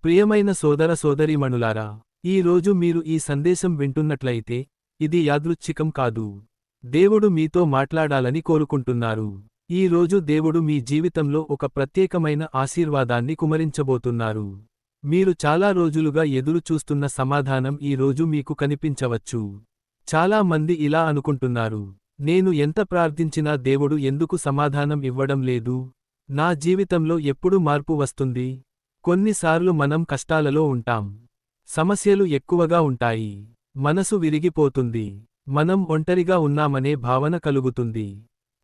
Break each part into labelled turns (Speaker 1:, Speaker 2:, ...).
Speaker 1: ప్రియమైన సోదర సోదరీమణులారా, ఈ రోజు మీరు ఈ సందేశం వింటున్నట్లయితే, ఇది యాదృచ్ఛికం కాదు. దేవుడు మీతో మాట్లాడాలని కోరుకుంటున్నారు. ఈ రోజు దేవుడు మీ జీవితంలో ఒక ప్రత్యేకమైన ఆశీర్వాదాన్ని కుమరించబోతున్నారు. మీరు చాలా రోజులుగా ఎదురు చూస్తున్న సమాధానం ఈ రోజు మీకు కనిపించవచ్చు. చాలా మంది ఇలా అనుకుంటున్నారు, నేను ఎంత ప్రార్థించినా దేవుడు ఎందుకు సమాధానం ఇవ్వడం లేదు? నా జీవితంలో ఎప్పుడు మార్పు వస్తుంది? కొన్నిసార్లు మనం కష్టాలలో ఉంటాం. సమస్యలు ఎక్కువగా ఉంటాయి. మనసు విరిగిపోతుంది. మనం ఒంటరిగా ఉన్నామనే భావన కలుగుతుంది.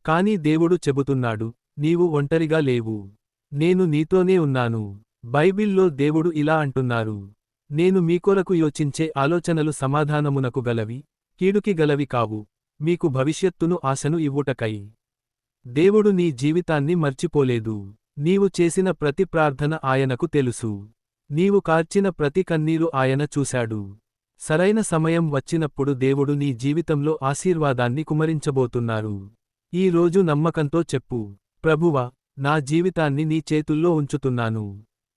Speaker 1: కానీ దేవుడు చెబుతున్నాడు, నీవు ఒంటరిగా లేవు. నేను నీతోనే ఉన్నాను. బైబిల్లో దేవుడు ఇలా అంటున్నారు, నేను మీకొరకు యోచించే ఆలోచనలు సమాధానమునకు గలవి, కీడుకి గలవి కావు, మీకు భవిష్యత్తును ఆశను ఇవ్వుటకై. దేవుడు నీ జీవితాన్ని మర్చిపోలేదు. నీవు చేసిన ప్రతి ప్రార్థన ఆయనకు తెలుసు. నీవు కార్చిన ప్రతి కన్నీరు ఆయన చూశాడు. సరైన సమయం వచ్చినప్పుడు దేవుడు నీ జీవితంలో ఆశీర్వాదాన్ని కుమరించబోతున్నారు. ఈ రోజు నమ్మకంతో చెప్పు, ప్రభువా, నా జీవితాన్ని నీ చేతుల్లో ఉంచుతున్నాను.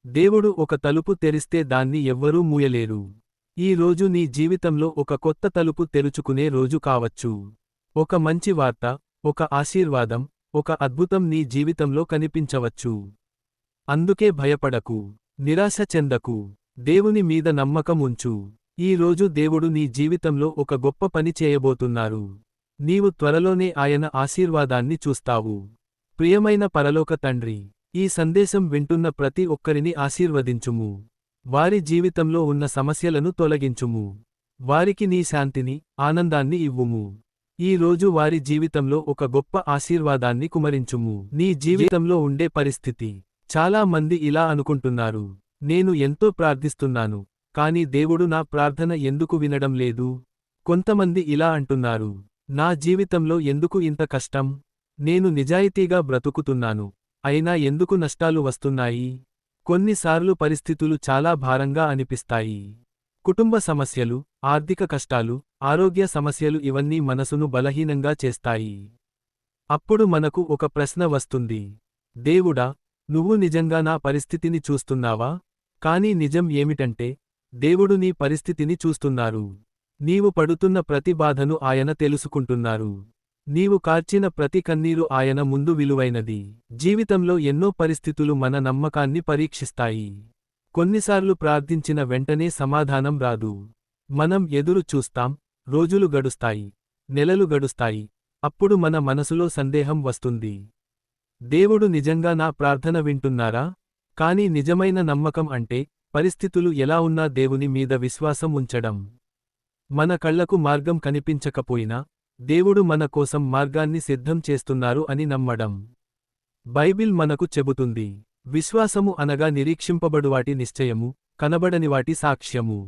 Speaker 1: దేవుడు ఒక తలుపు తెరిస్తే దాన్ని ఎవ్వరూ మూయలేరు. ఈ రోజు నీ జీవితంలో ఒక కొత్త తలుపు తెరుచుకునే రోజు కావచ్చు. ఒక మంచి వార్త, ఒక ఆశీర్వాదం, ఒక అద్భుతం నీ జీవితంలో కనిపించవచ్చు. అందుకే భయపడకు, నిరాశ చెందకు, దేవుని మీద నమ్మకం ఉంచు. ఈ రోజు దేవుడు నీ జీవితంలో ఒక గొప్ప పని చేయబోతున్నారు. నీవు త్వరలోనే ఆయన ఆశీర్వాదాన్ని చూస్తావు. ప్రియమైన పరలోక తండ్రి, ఈ సందేశం వింటున్న ప్రతి ఒక్కరిని ఆశీర్వదించుము. వారి జీవితంలో ఉన్న సమస్యలను తొలగించుము. వారికి నీ శాంతిని, ఆనందాన్ని ఇవ్వుము. ఈ రోజు వారి జీవితంలో ఒక గొప్ప ఆశీర్వాదాన్ని కుమరించుము. నీ జీవితంలో ఉండే పరిస్థితి. చాలా మంది ఇలా అనుకుంటున్నారు, నేను ఎంతో ప్రార్థిస్తున్నాను, కానీ దేవుడు నా ప్రార్థన ఎందుకు వినడం లేదు? కొంతమంది ఇలా అంటున్నారు, నా జీవితంలో ఎందుకు ఇంత కష్టం? నేను నిజాయితీగా బ్రతుకుతున్నాను, అయినా ఎందుకు నష్టాలు వస్తున్నాయి? కొన్నిసార్లు పరిస్థితులు చాలా భారంగా అనిపిస్తాయి. కుటుంబ సమస్యలు, ఆర్థిక కష్టాలు, ఆరోగ్య సమస్యలు ఇవన్నీ మనసును బలహీనంగా చేస్తాయి. అప్పుడు మనకు ఒక ప్రశ్న వస్తుంది, దేవుడా, నువ్వు నిజంగా నా పరిస్థితిని చూస్తున్నావా? కానీ నిజం ఏమిటంటే, దేవుడు నీ పరిస్థితిని చూస్తున్నారు. నీవు పడుతున్న ప్రతి బాధను ఆయన తెలుసుకుంటున్నారు. నీవు కార్చిన ప్రతి కన్నీరు ఆయన ముందు విలువైనది. జీవితంలో ఎన్నో పరిస్థితులు మన నమ్మకాన్ని పరీక్షిస్తాయి. కొన్నిసార్లు ప్రార్థించిన వెంటనే సమాధానం రాదు. మనం ఎదురు చూస్తాం, రోజులు గడుస్తాయి, నెలలు గడుస్తాయి. అప్పుడు మన మనసులో సందేహం వస్తుంది, దేవుడు నిజంగా నా ప్రార్థన వింటున్నారా? కానీ నిజమైన నమ్మకం అంటే, పరిస్థితులు ఎలా ఉన్నా దేవుని మీద విశ్వాసం ఉంచడం. మన కళ్లకు మార్గం కనిపించకపోయినా, దేవుడు మన కోసం మార్గాన్ని సిద్ధం చేస్తున్నారు అని నమ్మడం. బైబిల్ మనకు చెబుతుంది, విశ్వాసము అనగా నిరీక్షింపబడువాటి నిశ్చయము, కనబడనివాటి సాక్ష్యము.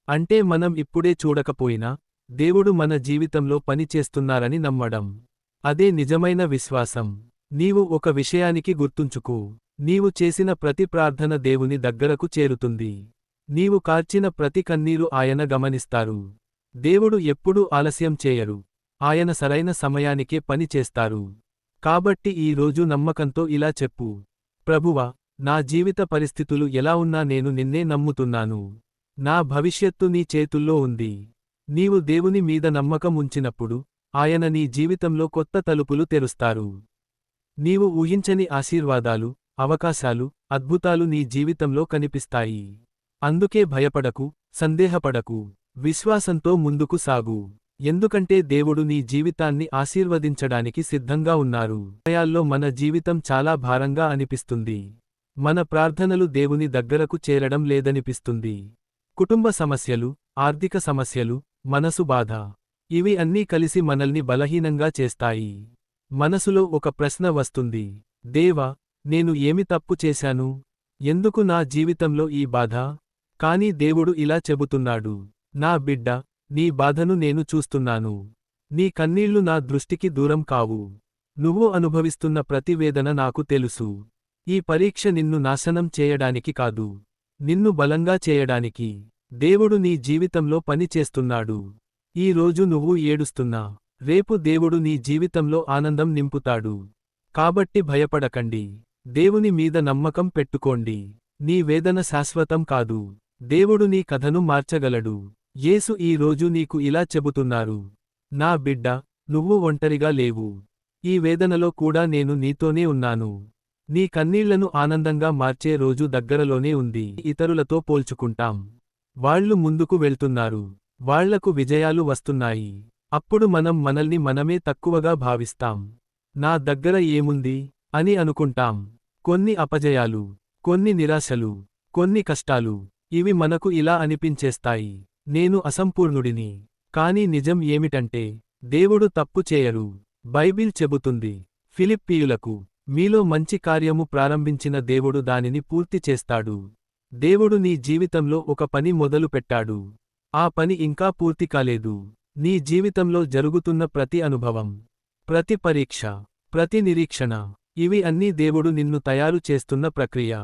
Speaker 1: అంటే మనం ఇప్పుడే చూడకపోయినా, దేవుడు మన జీవితంలో పని చేస్తున్నారని నమ్మడం. అదే నిజమైన విశ్వాసం. నీవు ఒక విషయానికి గుర్తుంచుకో, నీవు చేసిన ప్రతి ప్రార్థన దేవుని దగ్గరకు చేరుతుంది. నీవు కార్చిన ప్రతి కన్నీరు ఆయన గమనిస్తారు. దేవుడు ఎప్పుడూ ఆలస్యం చేయరు. ఆయన సరైన సమయానికే పని చేస్తారు. కాబట్టి ఈ రోజు నమ్మకంతో ఇలా చెప్పు, ప్రభువా, నా జీవిత పరిస్థితులు ఎలా ఉన్నా నేను నిన్నే నమ్ముతున్నాను. నా భవిష్యత్తు నీ చేతుల్లో ఉంది. నీవు దేవుని మీద నమ్మకం ఉంచినప్పుడు, ఆయన నీ జీవితంలో కొత్త తలుపులు తెరుస్తారు. నీవు ఊహించని ఆశీర్వాదాలు, అవకాశాలు, అద్భుతాలు నీ జీవితంలో కనిపిస్తాయి. అందుకే భయపడకు, సందేహపడకు, విశ్వాసంతో ముందుకు సాగు. ఎందుకంటే దేవుడు నీ జీవితాన్ని ఆశీర్వదించడానికి సిద్ధంగా ఉన్నారు. సమయాల్లో మన జీవితం చాలా భారంగా అనిపిస్తుంది. మన ప్రార్థనలు దేవుని దగ్గరకు చేరడం లేదనిపిస్తుంది. కుటుంబ సమస్యలు, ఆర్థిక సమస్యలు, మనసు బాధ, ఇవి అన్నీ కలిసి మనల్ని బలహీనంగా చేస్తాయి. మనసులో ఒక ప్రశ్న వస్తుంది, దేవా, నేను ఏమి తప్పు చేశాను? ఎందుకు నా జీవితంలో ఈ బాధ? కానీ దేవుడు ఇలా చెబుతున్నాడు, నా బిడ్డ, నీ బాధను నేను చూస్తున్నాను. నీ కన్నీళ్లు నా దృష్టికి దూరం కావు. నువ్వు అనుభవిస్తున్న ప్రతి వేదన నాకు తెలుసు. ఈ పరీక్ష నిన్ను నాశనం చేయడానికి కాదు, నిన్ను బలంగా చేయడానికి. దేవుడు నీ జీవితంలో పని చేస్తున్నాడు. ఈ రోజు నువ్వు ఏడుస్తున్నా, రేపు దేవుడు నీ జీవితంలో ఆనందం నింపుతాడు. కాబట్టి భయపడకండి, దేవుని మీద నమ్మకం పెట్టుకోండి. నీ వేదన శాశ్వతం కాదు. దేవుడు నీ కథను మార్చగలడు. యేసు ఈ రోజు నీకు ఇలా చెబుతున్నారు. నా బిడ్డా, నువ్వు ఒంటరిగా లేవు. ఈ వేదనలో కూడా నేను నీతోనే ఉన్నాను. నీ కన్నీళ్లను ఆనందంగా మార్చే రోజు దగ్గరలోనే ఉంది. ఇతరులతో పోల్చుకుంటాం. వాళ్ళు ముందుకు వెళ్తున్నారు. వాళ్లకు విజయాలు వస్తున్నాయి. అప్పుడు మనం మనల్ని మనమే తక్కువగా భావిస్తాం. నా దగ్గర ఏముంది అని అనుకుంటాం. కొన్ని అపజయాలు, కొన్ని నిరాశలు, కొన్ని కష్టాలు, ఇవి మనకు ఇలా అనిపించేస్తాయి. నేను అసంపూర్ణుడిని. కానీ నిజం ఏమిటంటే, దేవుడు తప్పు చేయరు. బైబిల్ చెబుతుంది, ఫిలిప్పీయులకు, మీలో మంచి కార్యము ప్రారంభించిన దేవుడు దానిని పూర్తి చేస్తాడు. దేవుడు నీ జీవితంలో ఒక పని మొదలుపెట్టాడు. ఆ పని ఇంకా పూర్తి కాలేదు. నీ జీవితంలో జరుగుతున్న ప్రతి అనుభవం, ప్రతి పరీక్ష, ప్రతి నిరీక్షణ, ఇవి అన్నీ దేవుడు నిన్ను తయారు చేస్తున్న ప్రక్రియ.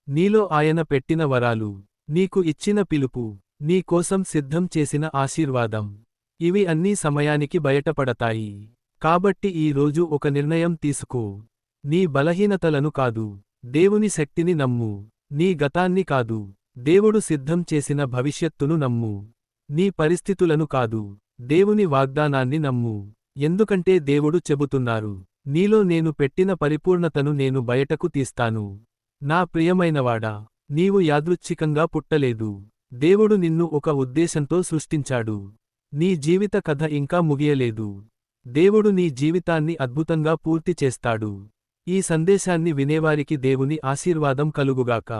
Speaker 1: నీలో ఆయన పెట్టిన వరాలు, నీకు ఇచ్చిన పిలుపు, నీ కోసం సిద్ధం చేసిన ఆశీర్వాదం, ఇవి అన్నీ సమయానికి బయటపడతాయి. కాబట్టి ఈ రోజు ఒక నిర్ణయం తీసుకో. నీ బలహీనతలను కాదు, దేవుని శక్తిని నమ్ము. నీ గతాన్ని కాదు, దేవుడు సిద్ధం చేసిన భవిష్యత్తును నమ్ము. నీ పరిస్థితులను కాదు, దేవుని వాగ్దానాన్ని నమ్ము. ఎందుకంటే దేవుడు చెబుతున్నారు, నీలో నేను పెట్టిన పరిపూర్ణతను నేను బయటకు తీస్తాను. నా ప్రియమైనవాడా, నీవు యాదృచ్ఛికంగా పుట్టలేదు. దేవుడు నిన్ను ఒక ఉద్దేశంతో సృష్టించాడు. నీ జీవిత కథ ఇంకా ముగియలేదు. దేవుడు నీ జీవితాన్ని అద్భుతంగా పూర్తి చేస్తాడు. ఈ సందేశాన్ని వినేవారికి దేవుని ఆశీర్వాదం కలుగుగాక.